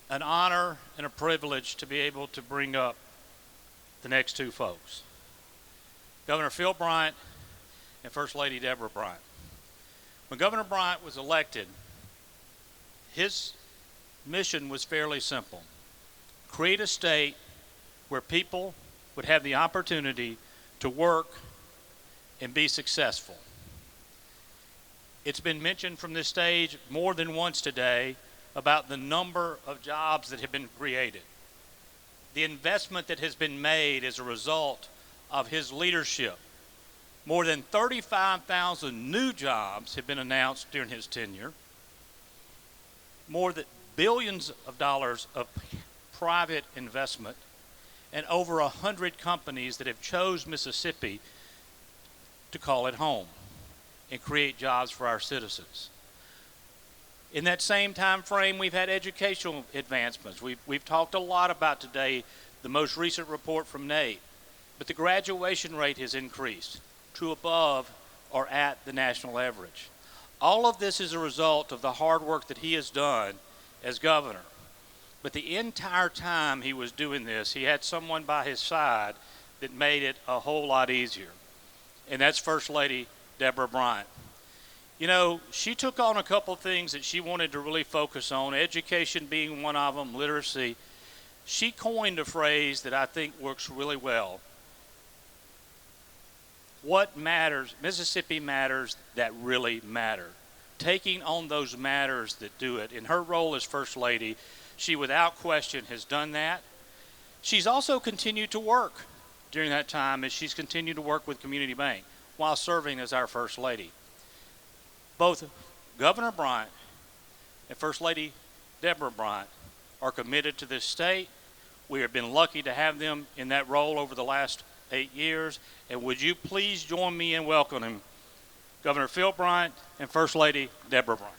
an honor and a privilege to be able to bring up the next two folks, Governor Phil Bryant and First Lady Deborah Bryant. When Governor Bryant was elected, his mission was fairly simple: create a state where people would have the opportunity to work and be successful. It's been mentioned from this stage more than once today about the number of jobs that have been created, the investment that has been made as a result of his leadership. More than 35,000 new jobs have been announced during his tenure. More than billions of dollars of private investment, and over 100 companies that have chose Mississippi to call it home and create jobs for our citizens. In that same time frame, we've had educational advancements. We've talked a lot about today the most recent report from NAEP, but the graduation rate has increased to above or at the national average. All of this is a result of the hard work that he has done as governor. But the entire time he was doing this, he had someone by his side that made it a whole lot easier, and that's First Lady Deborah Bryant. You know, she took on a couple things that she wanted to really focus on, education being one of them, literacy. She coined a phrase that I think works really well. What matters? Mississippi matters that really matter. Taking on those matters that do it. In her role as First Lady, she without question has done that. She's also continued to work during that time as she's continued to work with Community Bank while serving as our First Lady. Both Governor Bryant and First Lady Deborah Bryant are committed to this state. We have been lucky to have them in that role over the last 8 years. And would you please join me in welcoming Governor Phil Bryant and First Lady Deborah Bryant.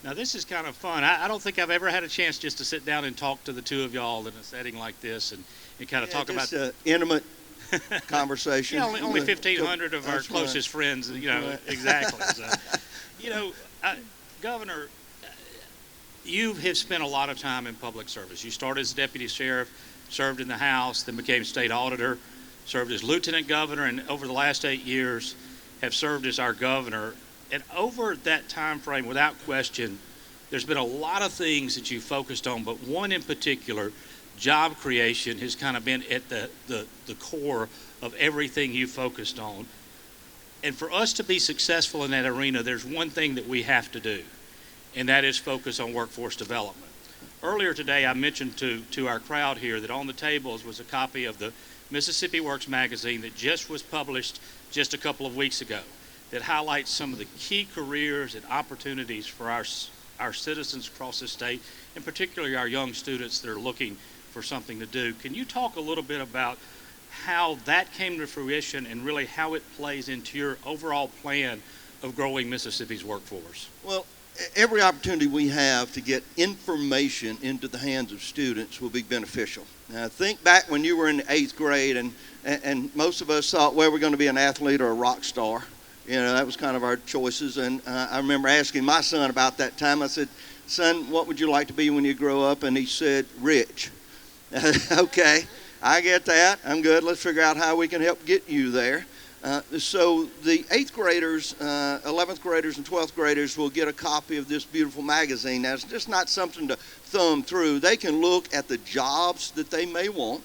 Now this is kind of fun. I don't think I've ever had a chance just to sit down and talk to the two of y'all in a setting like this and kind of talk about intimate conversation. Yeah, only 1,500 of our closest friends, exactly. So, Governor, you have spent a lot of time in public service. You started as deputy sheriff, served in the House, then became state auditor, served as lieutenant governor, and over the last 8 years have served as our governor. And over that time frame, without question, there's been a lot of things that you focused on, but one in particular, job creation, has kind of been at the core of everything you focused on. And for us to be successful in that arena, there's one thing that we have to do, and that is focus on workforce development. Earlier today, I mentioned to our crowd here that on the tables was a copy of the Mississippi Works magazine that just was published just a couple of weeks ago, that highlights some of the key careers and opportunities for our citizens across the state, and particularly our young students that are looking for something to do. Can you talk a little bit about how that came to fruition and really how it plays into your overall plan of growing Mississippi's workforce? Well, every opportunity we have to get information into the hands of students will be beneficial. Now, think back when you were in the 8th grade and most of us thought, well, we're going to be an athlete or a rock star. That was kind of our choices. And I remember asking my son about that time. I said, son, what would you like to be when you grow up? And he said, rich. Okay, I get that. I'm good. Let's figure out how we can help get you there. So the 8th graders, 11th graders, and 12th graders will get a copy of this beautiful magazine. Now, it's just not something to thumb through. They can look at the jobs that they may want.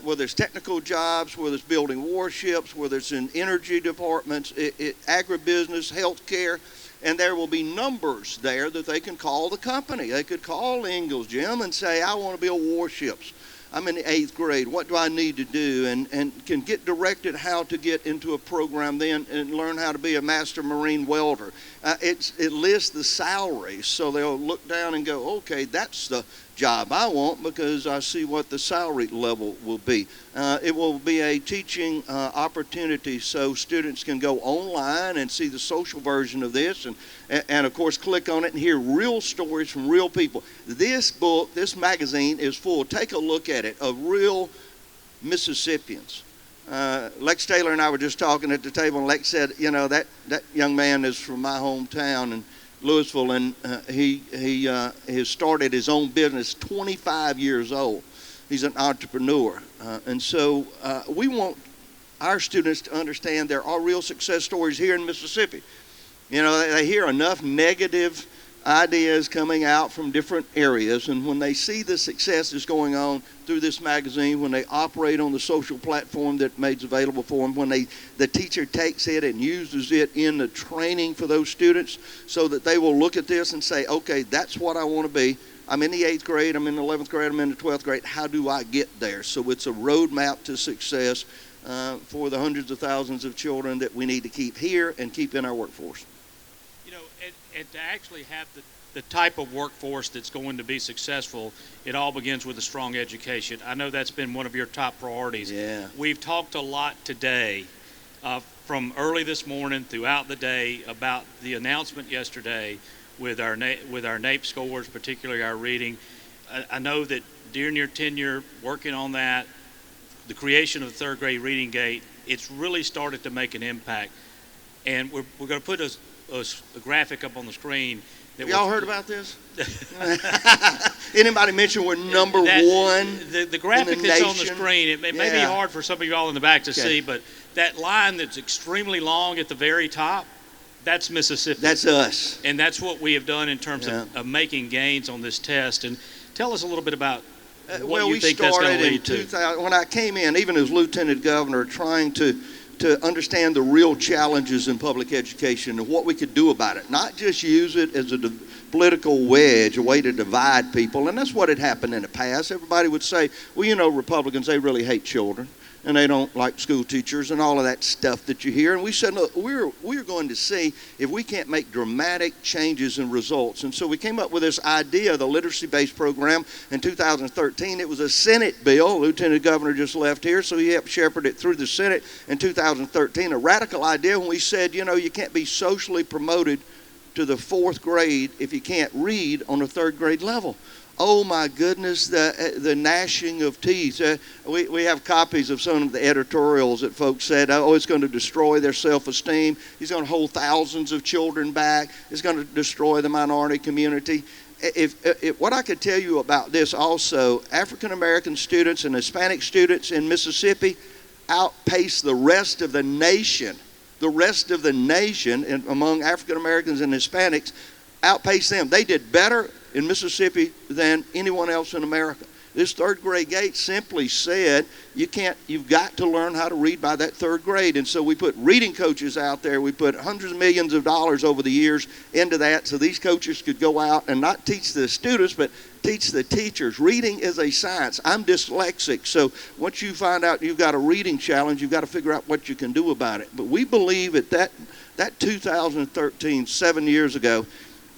Whether it's technical jobs, whether it's building warships, whether it's in energy departments, agribusiness, healthcare, and there will be numbers there that they can call the company. They could call Ingalls, Jim, and say, I want to build warships. I'm in the 8th grade. What do I need to do? And can get directed how to get into a program then and learn how to be a master marine welder. It lists the salaries, so they'll look down and go, okay, that's the job I want because I see what the salary level will be. It will be a teaching opportunity so students can go online and see the social version of this and of course click on it and hear real stories from real people. This book, this magazine is full, take a look at it, of real Mississippians. Lex Taylor and I were just talking at the table, and Lex said, you know, that young man is from my hometown in Louisville, and he has started his own business, 25 years old. He's an entrepreneur. And so we want our students to understand there are real success stories here in Mississippi. You know, they hear enough negative ideas coming out from different areas, and when they see the success that's going on through this magazine, when they operate on the social platform that made available for them, when the teacher takes it and uses it in the training for those students so that they will look at this and say, okay, that's what I want to be. I'm in the 8th grade, I'm in the 11th grade, I'm in the 12th grade. How do I get there? So it's a roadmap to success for the hundreds of thousands of children that we need to keep here and keep in our workforce. You know, and to actually have the type of workforce that's going to be successful, it all begins with a strong education. I know that's been one of your top priorities. Yeah. We've talked a lot today, from early this morning throughout the day, about the announcement yesterday with our NAEP scores, particularly our reading. I know that during your tenure working on that, the creation of the 3rd grade reading gate, it's really started to make an impact. And we're going to put a graphic up on the screen. Y'all heard about this? Anybody mention we're number one? The graphic that's on the screen, it may be hard for some of y'all in the back to see, but that line that's extremely long at the very top, that's Mississippi. That's us. And that's what we have done in terms of making gains on this test. And tell us a little bit about what you think that's going to lead to. When I came in, even as Lieutenant Governor, trying to understand the real challenges in public education and what we could do about it, not just use it as a political wedge, a way to divide people. And that's what had happened in the past. Everybody would say, well, you know, Republicans, they really hate children and they don't like school teachers and all of that stuff that you hear. And we said, look, we're going to see if we can't make dramatic changes in results. And so we came up with this idea, the literacy-based program, in 2013. It was a Senate bill. Lieutenant Governor just left here, so he helped shepherd it through the Senate in 2013. A radical idea when we said, you know, you can't be socially promoted to the 4th grade if you can't read on the 3rd grade level. Oh my goodness, the gnashing of teeth. We have copies of some of the editorials that folks said, oh, it's going to destroy their self-esteem. He's going to hold thousands of children back. It's going to destroy the minority community. If what I could tell you about this also, African American students and Hispanic students in Mississippi outpace the rest of the nation. The rest of the nation, among African Americans and Hispanics, outpace them. They did better in Mississippi than anyone else in America. This 3rd grade gate simply said you've got to learn how to read by that 3rd grade. And so we put reading coaches out there. We put hundreds of millions of dollars over the years into that so these coaches could go out and not teach the students, but teach the teachers. Reading is a science. I'm dyslexic, so once you find out you've got a reading challenge, you've got to figure out what you can do about it. But we believe that 2013, 7 years ago,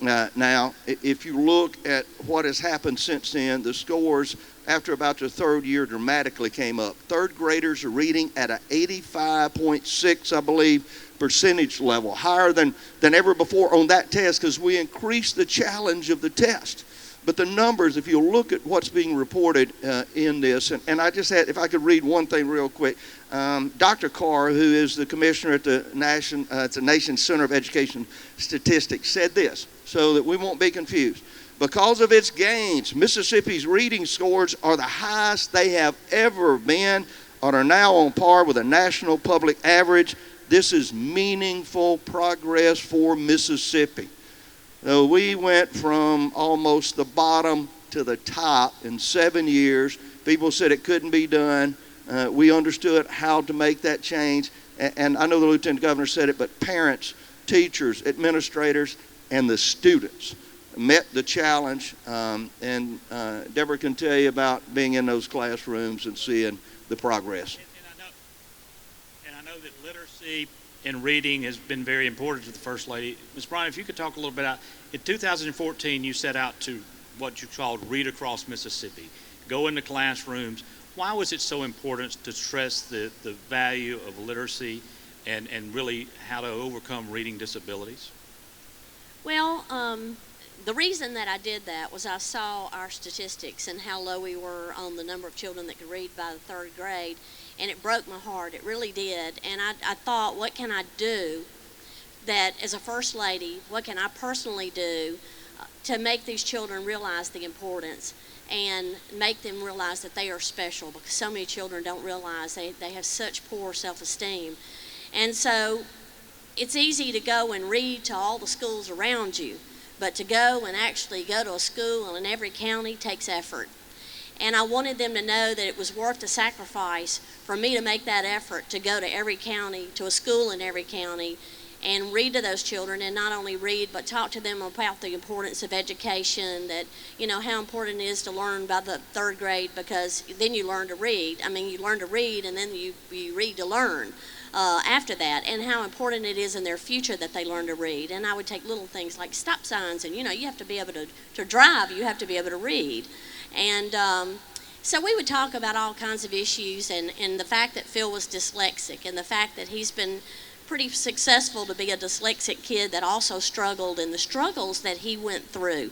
now, if you look at what has happened since then, the scores after about the 3rd year dramatically came up. 3rd graders are reading at an 85.6, I believe, percentage level, higher than ever before on that test because we increased the challenge of the test. But the numbers, if you look at what's being reported in this, and I just had, if I could read one thing real quick. Dr. Carr, who is the commissioner at the Nation's Center of Education Statistics, said this, so that we won't be confused. Because of its gains, Mississippi's reading scores are the highest they have ever been and are now on par with a national public average. This is meaningful progress for Mississippi. So we went from almost the bottom to the top in 7 years. People said it couldn't be done. We understood how to make that change. And I know the Lieutenant Governor said it, but parents, teachers, administrators, and the students met the challenge, and Deborah can tell you about being in those classrooms and seeing the progress. And I know that literacy and reading has been very important to the First Lady. Ms. Bryant, if you could talk a little bit about, in 2014 you set out to what you called Read Across Mississippi, go into classrooms. Why was it so important to stress the value of literacy and really how to overcome reading disabilities? Well, the reason that I did that was I saw our statistics and how low we were on the number of children that could read by the third grade, and it broke my heart. It really did. And I thought, what can I do that, as a First Lady, what can I personally do to make these children realize the importance and make them realize that they are special, because so many children don't realize they have such poor self-esteem. And so it's easy to go and read to all the schools around you, but to go and actually go to a school in every county takes effort. And I wanted them to know that it was worth the sacrifice for me to make that effort to go to every county, to a school in every county, and read to those children, and not only read, but talk to them about the importance of education, that, you know, how important it is to learn by the third grade, because then you learn to read. I mean, you learn to read, and then you read to learn after that, and how important it is in their future that they learn to read. And I would take little things like stop signs, and, you know, you have to be able to drive, you have to be able to read. And so we would talk about all kinds of issues, and the fact that Phil was dyslexic, and the fact that he's been pretty successful to be a dyslexic kid that also struggled, and the struggles that he went through.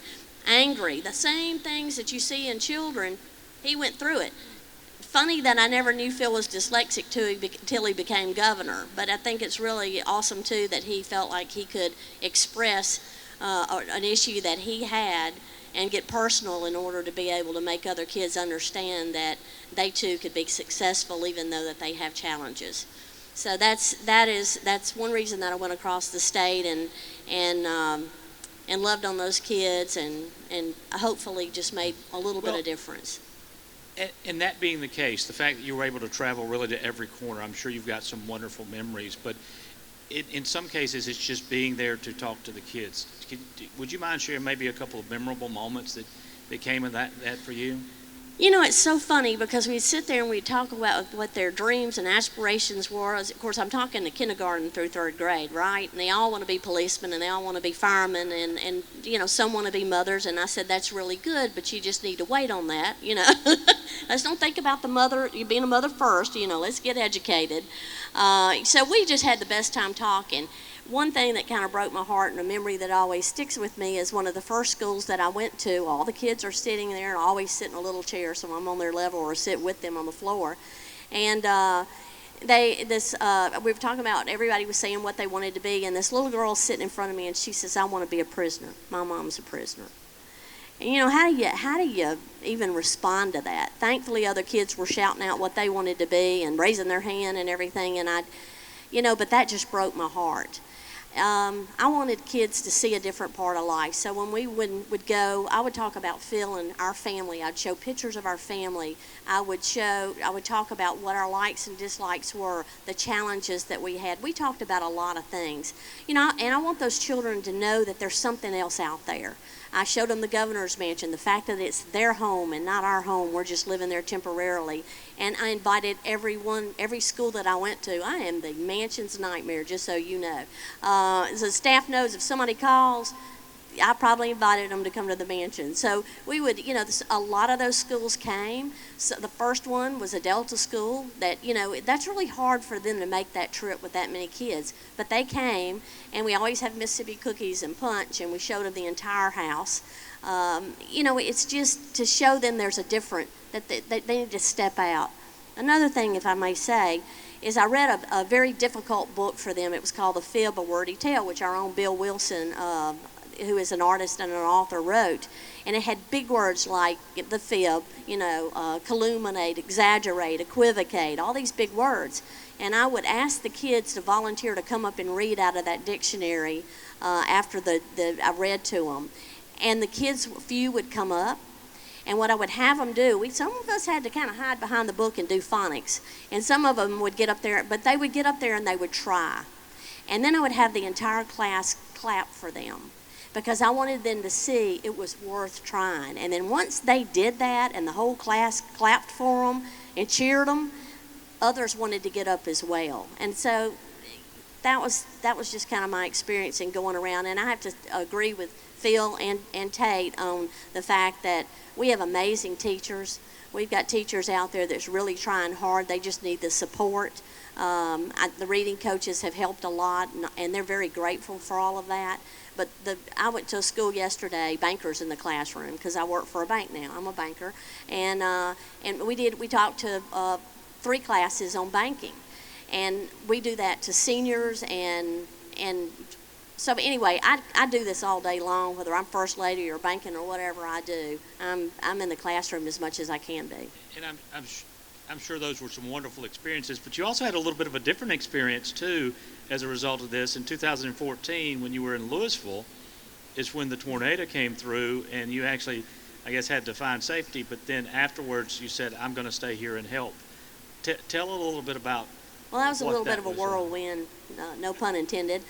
Angry, the same things that you see in children, he went through it. Funny that I never knew Phil was dyslexic until he became governor, but I think it's really awesome too that he felt like he could express an issue that he had and get personal in order to be able to make other kids understand that they too could be successful even though that they have challenges. So that's one reason that I went across the state and loved on those kids, and hopefully just made a little bit of difference. And that being the case, the fact that you were able to travel really to every corner, I'm sure you've got some wonderful memories, but in some cases it's just being there to talk to the kids. Would you mind sharing maybe a couple of memorable moments that came of that for you? You know, it's so funny because we'd sit there and we'd talk about what their dreams and aspirations were. Of course, I'm talking to kindergarten through third grade, right? And they all want to be policemen, and they all want to be firemen, and you know, some want to be mothers. And I said, that's really good, but you just need to wait on that, you know. Let's don't think about you being a mother first, you know, let's get educated. So we just had the best time talking. One thing that kind of broke my heart, and a memory that always sticks with me, is one of the first schools that I went to. All the kids are sitting there, and I always sit in a little chair so I'm on their level or sit with them on the floor. And we were talking about, everybody was saying what they wanted to be, and this little girl sitting in front of me, and she says, I want to be a prisoner. My mom's a prisoner. And you know, how do you even respond to that? Thankfully, other kids were shouting out what they wanted to be and raising their hand and everything, and but that just broke my heart. I wanted kids to see a different part of life. So when we would go, I would talk about Phil and our family. I'd show pictures of our family. I would talk about what our likes and dislikes were, the challenges that we had. We talked about a lot of things. You know, and I want those children to know that there's something else out there. I showed them the governor's mansion, the fact that it's their home and not our home. We're just living there temporarily. And I invited every school that I went to. I am the mansion's nightmare, just so you know. So staff knows if somebody calls, I probably invited them to come to the mansion. So we would, a lot of those schools came. So the first one was a Delta school that, that's really hard for them to make that trip with that many kids. But they came, and we always have Mississippi cookies and punch, and we showed them the entire house. It's just to show them there's a different, that they need to step out. Another thing, if I may say, is I read a very difficult book for them. It was called The Fib, A Wordy Tale, which our own Bill Wilson, who is an artist and an author, wrote. And it had big words like the fib, calumniate, exaggerate, equivocate, all these big words. And I would ask the kids to volunteer to come up and read out of that dictionary after I read to them. And the kids, a few would come up. And what I would have them do, some of us had to kind of hide behind the book and do phonics. And some of them would get up there, but they would get up there and they would try. And then I would have the entire class clap for them. because I wanted them to see it was worth trying. And then once they did that and the whole class clapped for them and cheered them, others wanted to get up as well. And so that was just kind of my experience in going around. And I have to agree with Phil and Tate on the fact that we have amazing teachers. We've got teachers out there that's really trying hard. They just need the support. The reading coaches have helped a lot, and they're very grateful for all of that. But I went to a school yesterday, bankers in the classroom, because I work for a bank now. I'm a banker, and we talked to 3 classes on banking, and we do that to seniors and so anyway, I do this all day long, whether I'm first lady or banking or whatever I do. I'm in the classroom as much as I can be. And I'm sure those were some wonderful experiences, but you also had a little bit of a different experience too as a result of this. In 2014, when you were in Louisville, is when the tornado came through, and you actually, I guess, had to find safety, but then afterwards you said, I'm going to stay here and help. Tell a little bit about. Well, that was a little bit of a whirlwind, no pun intended.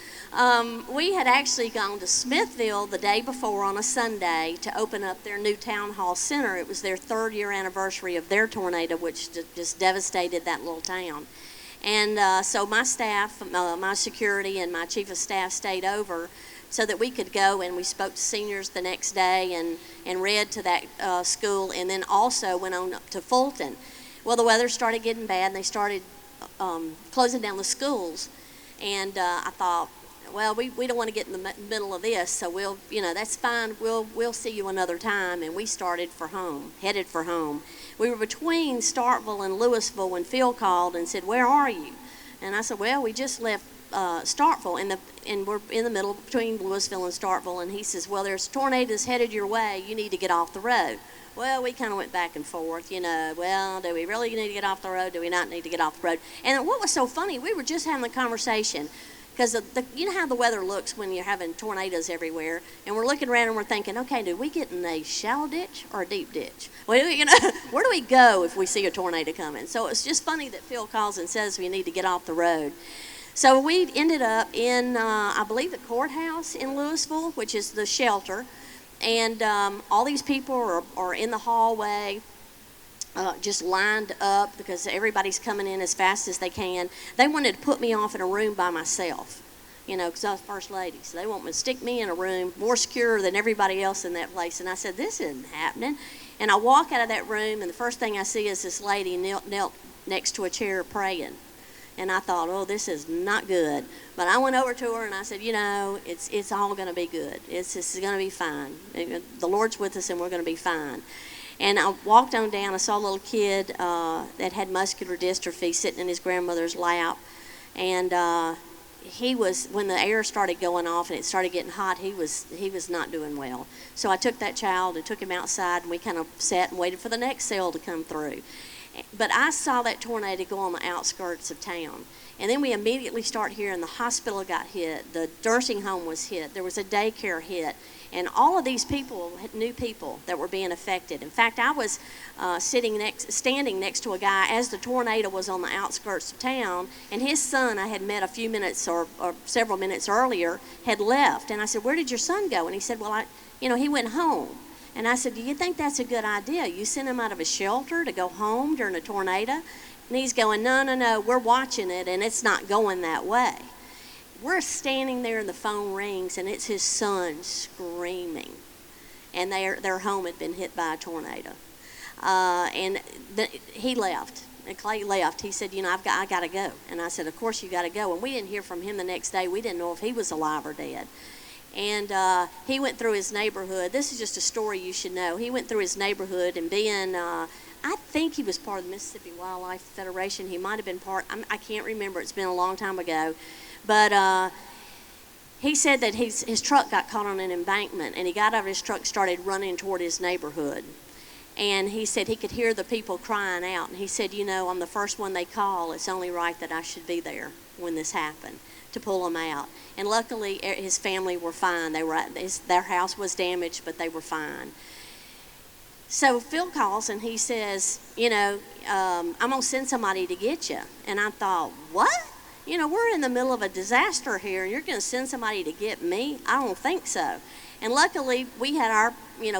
We had actually gone to Smithville the day before on a Sunday to open up their new town hall center. It was their 3rd year anniversary of their tornado, which just devastated that little town. And so my staff, my security, and my chief of staff stayed over so that we could go, and we spoke to seniors the next day and read to that school, and then also went on up to Fulton. Well, the weather started getting bad, and they started closing down the schools, and I thought, well, we don't want to get in the middle of this, so we'll, that's fine. We'll see you another time. And we started for home, headed for home. We were between Starkville and Louisville when Phil called and said, "Where are you?" And I said, "Well, we just left Starkville, and we're in the middle between Louisville and Starkville." And he says, "Well, there's tornadoes headed your way. You need to get off the road." Well, we kind of went back and forth, well, do we really need to get off the road? Do we not need to get off the road? And what was so funny, we were just having the conversation, because you know how the weather looks when you're having tornadoes everywhere, and we're looking around and we're thinking, okay, do we get in a shallow ditch or a deep ditch? Well, where do we go if we see a tornado coming? So it's just funny that Phil calls and says we need to get off the road. So we ended up in, I believe, the courthouse in Louisville, which is the shelter. And all these people are in the hallway, just lined up, because everybody's coming in as fast as they can. They wanted to put me off in a room by myself, because I was first lady. So they want me to stick me in a room more secure than everybody else in that place. And I said, this isn't happening. And I walk out of that room, and the first thing I see is this lady knelt next to a chair praying. And I thought, oh, this is not good. But I went over to her and I said, it's all going to be good. This is going to be fine. The Lord's with us, and we're going to be fine. And I walked on down. I saw a little kid that had muscular dystrophy sitting in his grandmother's lap. And he was, when the air started going off and it started getting hot, he was not doing well. So I took that child and took him outside, and we kind of sat and waited for the next cell to come through. But I saw that tornado go on the outskirts of town. And then we immediately start hearing the hospital got hit, the nursing home was hit, there was a daycare hit. And all of these people, new people that were being affected. In fact, I was standing next to a guy as the tornado was on the outskirts of town, and his son I had met a few minutes or several minutes earlier had left. And I said, "Where did your son go?" And he said, "Well, he went home." And I said, "Do you think that's a good idea? You send him out of a shelter to go home during a tornado?" And he's going, no, we're watching it, and it's not going that way. We're standing there, and the phone rings, and it's his son screaming. And their home had been hit by a tornado. He left. And Clay left. He said, I got to go. And I said, of course you got to go. And we didn't hear from him the next day. We didn't know if he was alive or dead. And he went through his neighborhood. This is just a story you should know. He went through his neighborhood, and being, I think he was part of the Mississippi Wildlife Federation. He might have been part, I can't remember. It's been a long time ago. But he said that his truck got caught on an embankment, and he got out of his truck and started running toward his neighborhood. And he said he could hear the people crying out. And he said, I'm the first one they call. It's only right that I should be there when this happened to pull them out. And luckily, his family were fine. Their house was damaged, but they were fine. So Phil calls and he says, I'm going to send somebody to get you. And I thought, what? we're in the middle of a disaster here, and you're going to send somebody to get me? I don't think so. And luckily, we had our,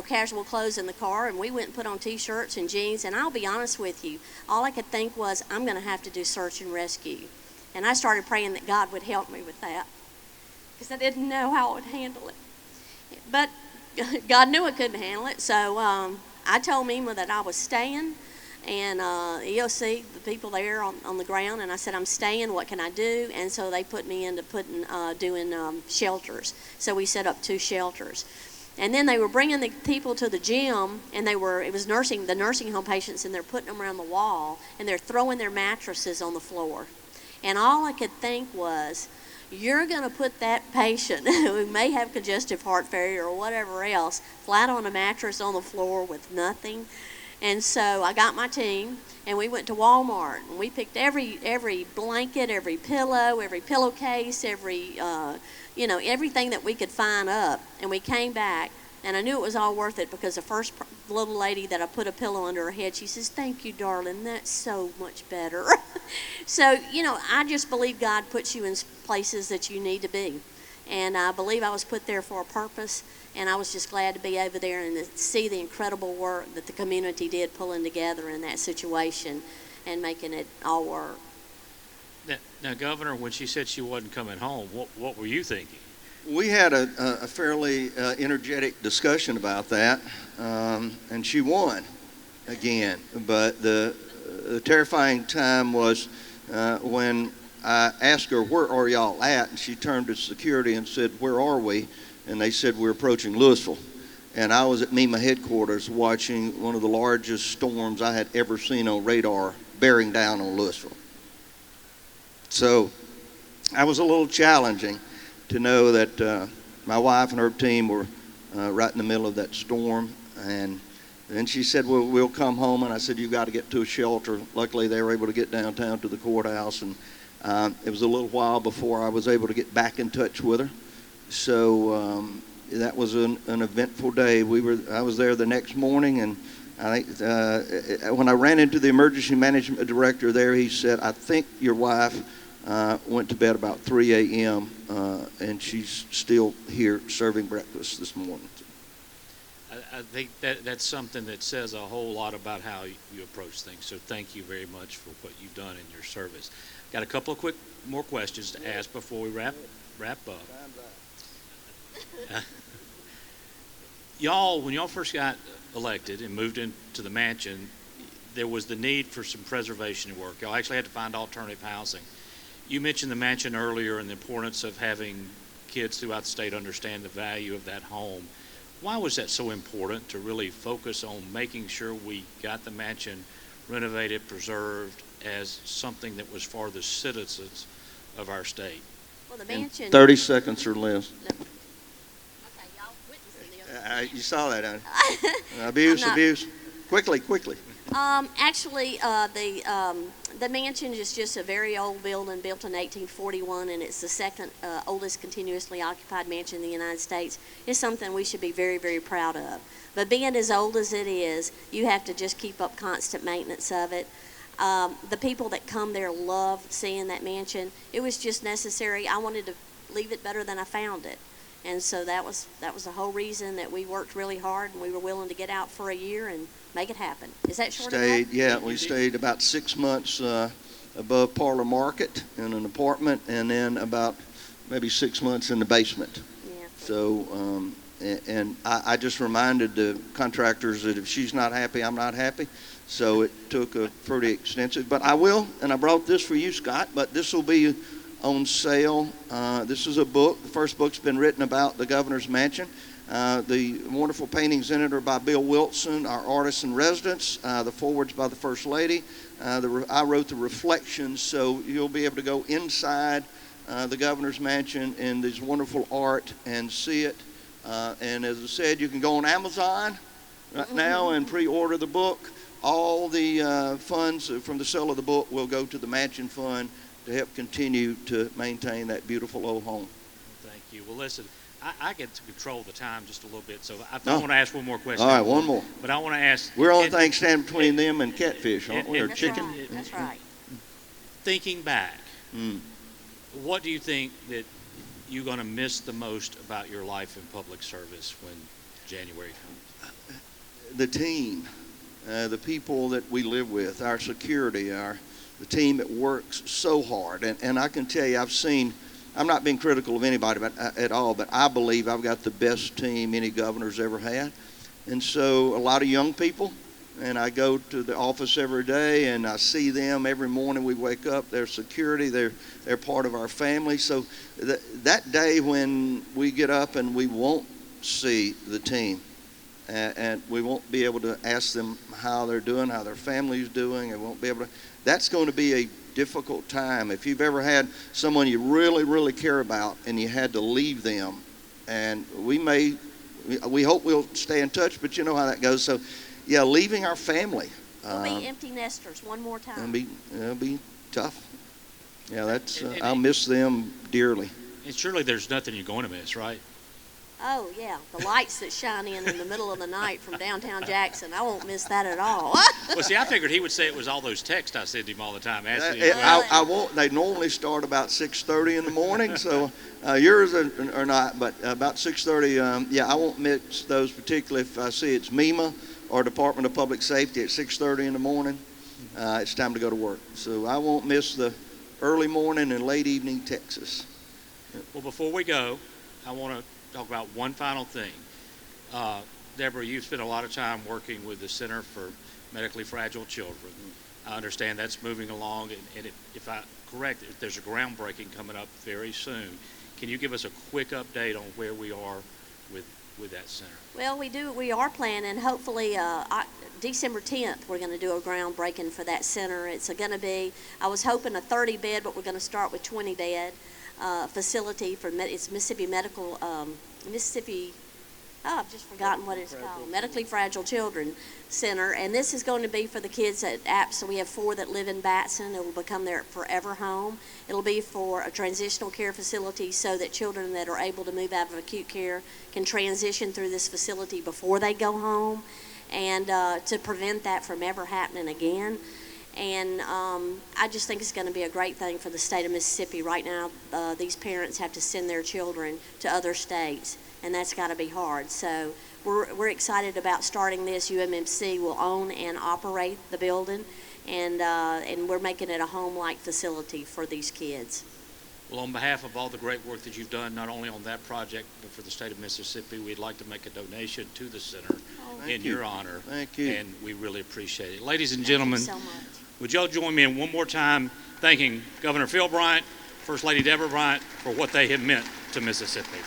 casual clothes in the car, and we went and put on T-shirts and jeans. And I'll be honest with you, all I could think was, I'm going to have to do search and rescue. And I started praying that God would help me with that, because I didn't know how I would handle it. But God knew I couldn't handle it, so I told Mima that I was staying, and EOC, the people there on the ground, and I said, I'm staying, what can I do? And so they put me into doing shelters. So we set up 2 shelters. And then they were bringing the people to the gym, and it was the nursing home patients, and they're putting them around the wall, and they're throwing their mattresses on the floor. And all I could think was, you're going to put that patient who may have congestive heart failure or whatever else flat on a mattress on the floor with nothing. And so I got my team, and we went to Walmart, and we picked every blanket, every pillow, every pillowcase, everything that we could find up. And we came back, and I knew it was all worth it, because the first little lady that I put a pillow under her head, she says, thank you, darling, that's so much better. So, I just believe God puts you in places that you need to be. And I believe I was put there for a purpose, and I was just glad to be over there and to see the incredible work that the community did pulling together in that situation and making it all work. Now, Governor, when she said she wasn't coming home, what were you thinking? We had a fairly energetic discussion about that, and she won again. But the terrifying time was when I asked her, where are y'all at? And she turned to security and said, where are we? And they said, we're approaching Louisville. And I was at MEMA headquarters watching one of the largest storms I had ever seen on radar bearing down on Louisville. So that was a little challenging to know that my wife and her team were right in the middle of that storm. And then she said, well, we'll come home. And I said, you've got to get to a shelter. Luckily, they were able to get downtown to the courthouse. And it was a little while before I was able to get back in touch with her. So that was an eventful day. I was there the next morning, and I think when I ran into the emergency management director there, he said, I think your wife went to bed about 3 a.m., and she's still here serving breakfast this morning. I think that's something that says a whole lot about how you approach things. So thank you very much for what you've done in your service. Got a couple of more questions to ask before we wrap up. When y'all first got elected and moved into the mansion, there was the need for some preservation work. Y'all actually had to find alternative housing. You mentioned the mansion earlier and the importance of having kids throughout the state understand the value of that home. Why was that so important to really focus on making sure we got the mansion renovated, preserved as something that was for the citizens of our state? Well, the mansion. 30 seconds or less. Okay, y'all witnessing this. You saw that, huh? Abuse. Quickly. Actually, the mansion is just a very old building built in 1841, and it's the second oldest continuously occupied mansion in the United States. It's something we should be very, very proud of. But being as old as it is, you have to just keep up constant maintenance of it. The people that come there love seeing that mansion. It was just necessary. I wanted to leave it better than I found it. And so that was the whole reason that we worked really hard, and we were willing to get out for a year and make it happen. Is that short enough? Yeah, we stayed about 6 months above Parlor Market in an apartment, and then about maybe 6 months in the basement. Yeah. So, and I just reminded the contractors that if she's not happy, I'm not happy. So it took a pretty extensive, but I will, and I brought this for you, Scott, but this will be on sale. This is a book. The first book's been written about the governor's mansion. The wonderful paintings in it are by Bill Wilson, our artist in residence. The foreword's by the First Lady. I wrote the reflections, so you'll be able to go inside the governor's mansion in this wonderful art and see it. And as I said, you can go on Amazon right now and pre-order the book. All the funds from the sale of the book will go to the Mansion Fund to help continue to maintain that beautiful old home. Thank you. Well, listen, I get to control the time just a little bit, so I want to ask one more question. All right, one more. But I want to ask... We're on things stand between them and catfish, aren't we, or That's chicken? right. That's right. Thinking back, What do you think that you're going to miss the most about your life in public service when January comes? The team, the people that we live with, our security, the team that works so hard. And I can tell you, I'm not being critical of anybody at all, but I believe I've got the best team any governor's ever had. And so a lot of young people, and I go to the office every day and I see them every morning we wake up. They're security, they're part of our family. So that day when we get up and we won't see the team, and we won't be able to ask them how they're doing, how their family's doing, and won't be able to, that's going to be a difficult time. If you've ever had someone you really, really care about and you had to leave them, and we hope we'll stay in touch, but you know how that goes. So, yeah, leaving our family. We'll be empty nesters one more time. It'll be tough. Yeah, that's. I'll miss them dearly. And surely there's nothing you're going to miss, right? Oh, yeah, the lights that shine in the middle of the night from downtown Jackson. I won't miss that at all. Well, see, I figured he would say it was all those texts I send him all the time. Asking him I won't. They normally start about 6:30 in the morning, so yours are not, but about 6:30. Yeah, I won't miss those, particularly if I see it's MEMA or Department of Public Safety at 6:30 in the morning. It's time to go to work, so I won't miss the early morning and late evening Texas. Well, before we go, I want to talk about one final thing. Deborah, you've spent a lot of time working with the Center for Medically Fragile Children. I understand that's moving along, and if I'm correct, there's a groundbreaking coming up very soon. Can you give us a quick update on where we are with that center? Well, we are planning, hopefully December 10th, we're going to do a groundbreaking for that center. It's going to be, I was hoping a 30-bed, but we're going to start with 20-bed facility for it's Mississippi Medical, I've just forgotten what it's called, Medically Fragile Children Center, and this is going to be for the kids at APS. So we have 4 that live in Batson. It will become their forever home. It'll be for a transitional care facility so that children that are able to move out of acute care can transition through this facility before they go home, and to prevent that from ever happening again. And I just think it's going to be a great thing for the state of Mississippi. Right now, these parents have to send their children to other states, and that's got to be hard. So we're excited about starting this. UMMC will own and operate the building, and we're making it a home-like facility for these kids. Well, on behalf of all the great work that you've done, not only on that project, but for the state of Mississippi, we'd like to make a donation to the center in your honor. Thank you. And we really appreciate it. Ladies and gentlemen, Thank you so much. would y'all join me in one more time thanking Governor Phil Bryant, First Lady Deborah Bryant for what they have meant to Mississippi.